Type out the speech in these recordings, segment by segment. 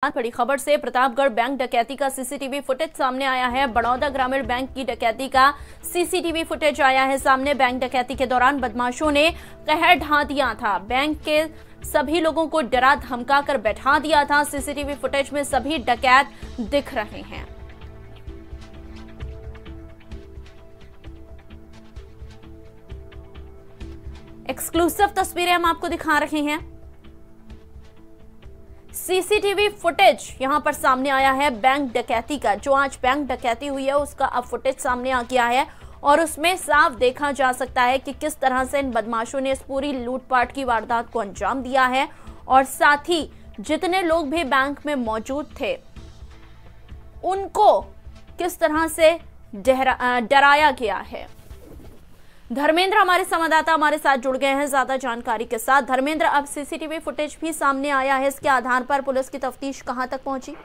बड़ी खबर से प्रतापगढ़ बैंक डकैती का सीसीटीवी फुटेज सामने आया है। बड़ौदा ग्रामीण बैंक की डकैती का सीसीटीवी फुटेज आया है सामने। बैंक डकैती के दौरान बदमाशों ने कहर ढा दिया था। बैंक के सभी लोगों को डरा धमका कर बैठा दिया था। सीसीटीवी फुटेज में सभी डकैत दिख रहे हैं। एक्सक्लूसिव तस्वीरें हम आपको दिखा रहे हैं। सीसीटीवी फुटेज यहां पर सामने आया है बैंक डकैती का। जो आज बैंक डकैती हुई है उसका अब फुटेज सामने आ गया है और उसमें साफ देखा जा सकता है कि किस तरह से इन बदमाशों ने इस पूरी लूटपाट की वारदात को अंजाम दिया है और साथ ही जितने लोग भी बैंक में मौजूद थे उनको किस तरह से डराया गया है। धर्मेंद्र हमारे संवाददाता हमारे साथ जुड़ गए हैं ज्यादा जानकारी के साथ। धर्मेंद्र, अब सीसीटीवी फुटेज भी सामने आया है, इसके आधार पर पुलिस की तफ्तीश कहां तक पहुंची?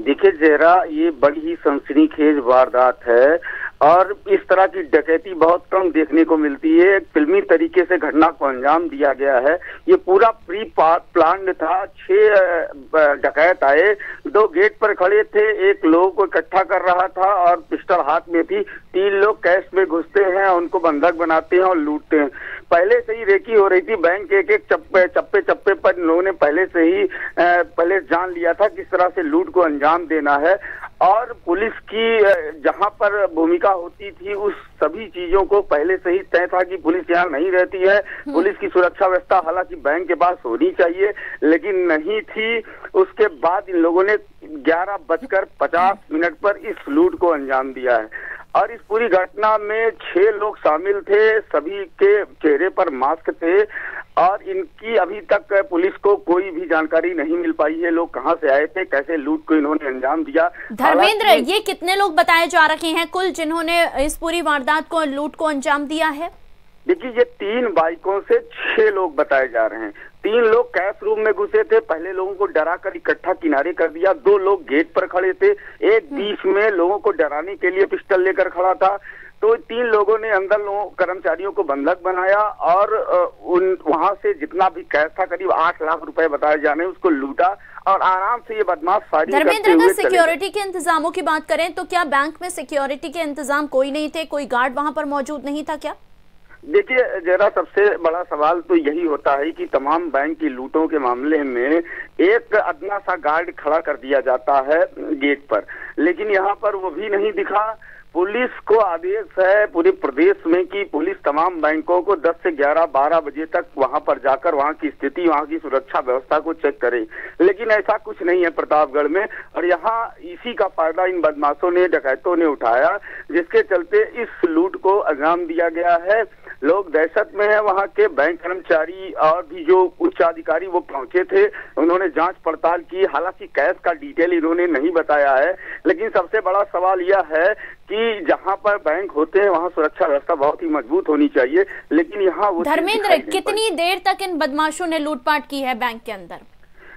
देखिए जहरा, ये बड़ी ही सनसनीखेज वारदात है और इस तरह की डकैती बहुत कम देखने को मिलती है। एक फिल्मी तरीके से घटना को अंजाम दिया गया है। ये पूरा प्री प्लान था। 6 डकैत आए, 2 गेट पर खड़े थे, एक लोगों को इकट्ठा कर रहा था और पिस्टल हाथ में थी। 3 लोग कैश में घुसते हैं, उनको बंधक बनाते हैं और लूटते हैं। पहले से ही रेकी हो रही थी। बैंक के एक चप्पे पर इन लोगों ने पहले से ही जान लिया था किस तरह से लूट को अंजाम देना है और पुलिस की जहां पर भूमिका होती थी उस सभी चीजों को पहले से ही तय था कि पुलिस यहाँ नहीं रहती है। पुलिस की सुरक्षा व्यवस्था हालांकि बैंक के पास होनी चाहिए लेकिन नहीं थी। उसके बाद इन लोगों ने 11:50 पर इस लूट को अंजाम दिया है और इस पूरी घटना में 6 लोग शामिल थे। सभी के चेहरे पर मास्क थे और इनकी अभी तक पुलिस को कोई भी जानकारी नहीं मिल पाई है। लोग कहां से आए थे, कैसे लूट को इन्होंने अंजाम दिया। धर्मेंद्र, ये कितने लोग बताए जा रहे हैं कुल जिन्होंने इस पूरी वारदात को, लूट को अंजाम दिया है? देखिए, ये 3 बाइकों से 6 लोग बताए जा रहे हैं। 3 लोग कैश रूम में घुसे थे, पहले लोगों को डरा कर इकट्ठा किनारे कर दिया। 2 लोग गेट पर खड़े थे, एक बीच में लोगों को डराने के लिए पिस्टल लेकर खड़ा था। तो 3 लोगों ने अंदर कर्मचारियों को बंधक बनाया और वहां से जितना भी कैश था, करीब 8 लाख रुपए बताए जा रहे हैं, उसको लूटा और आराम से ये बदमाश फायरिंग करते हुए चले गए। धर्मेंद्र, अगर सिक्योरिटी के इंतजामों की बात करें तो क्या बैंक में सिक्योरिटी के इंतजाम कोई नहीं थे? कोई गार्ड वहां पर मौजूद नहीं था क्या? देखिए जरा, सबसे बड़ा सवाल तो यही होता है कि तमाम बैंक की लूटों के मामले में एक अदना सा गार्ड खड़ा कर दिया जाता है गेट पर, लेकिन यहाँ पर वो भी नहीं दिखा। पुलिस को आदेश है पूरे प्रदेश में कि पुलिस तमाम बैंकों को 10 से 11-12 बजे तक वहां पर जाकर वहां की स्थिति, वहां की सुरक्षा व्यवस्था को चेक करे, लेकिन ऐसा कुछ नहीं है प्रतापगढ़ में। और यहाँ इसी का फायदा इन बदमाशों ने, डकैतों ने उठाया, जिसके चलते इस लूट को अंजाम दिया गया है। लोग दहशत में है। वहां के बैंक कर्मचारी और भी जो उच्च अधिकारी वो पहुंचे थे, उन्होंने जांच पड़ताल की। हालांकि कैश का डिटेल इन्होंने नहीं बताया है, लेकिन सबसे बड़ा सवाल यह है कि जहां पर बैंक होते हैं वहां सुरक्षा व्यवस्था बहुत ही मजबूत होनी चाहिए, लेकिन यहाँ वो धर्मेंद्र, कितनी देर तक इन बदमाशों ने लूटपाट की है बैंक के अंदर?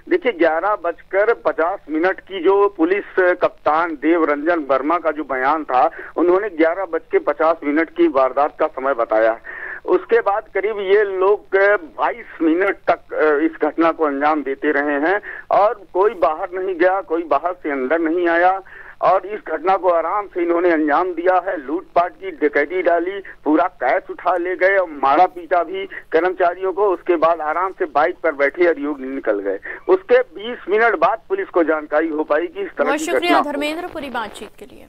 देखिए, 11:50 की जो पुलिस कप्तान देवरंजन वर्मा का जो बयान था, उन्होंने 11:50 की वारदात का समय बताया। उसके बाद करीब ये लोग 22 मिनट तक इस घटना को अंजाम देते रहे हैं और कोई बाहर नहीं गया, कोई बाहर से अंदर नहीं आया और इस घटना को आराम से इन्होंने अंजाम दिया है। लूटपाट की डकैती डाली, पूरा कैश उठा ले गए और मारा पीटा भी कर्मचारियों को। उसके बाद आराम से बाइक पर बैठे और युग निकल गए। उसके 20 मिनट बाद पुलिस को जानकारी हो पाई कि इस तरह की घटना। शुक्रिया धर्मेंद्र पूरी बातचीत के लिए।